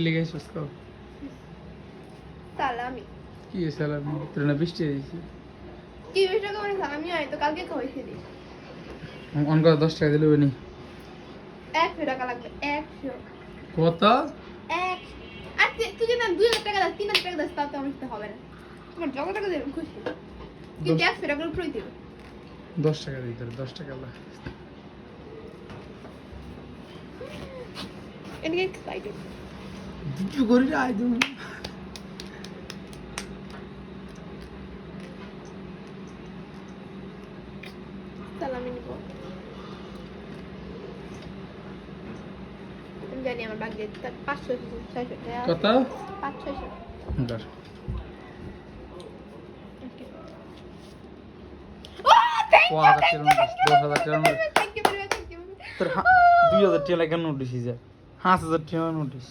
লেগে এসেছিস তো সালামি কি সালামি তোর না বৃষ্টি হয়েছে কি বিষয় করে সালামি হয় তো কালকে খাওয়াইছি দি অন করে 10 টাকা দিলে বনি 100 টাকা লাগবে 100 কত এক আচ্ছা তুই যদি 2000 টাকা দাস 3000 টাকা দাস তাও তো আমার সাথে হবে না তোমার যত টাকা দেবে খুশি কিন্তু 100 টাকা করে দিবে 10 টাকা দিতে 10 টাকা লা এদিকে এক্সাইটেড কিছু করি না আই তুমি সালামি নিব আমি জানি আমার ব্যাগ দিয়ে 500 600 টাকা কত 500 ধর Oh, thank you, টাকা thank you, thank you, thank you, thank you. তোর 2000 টাকা লাগে নোটিস যা 5000 টাকা নোটিস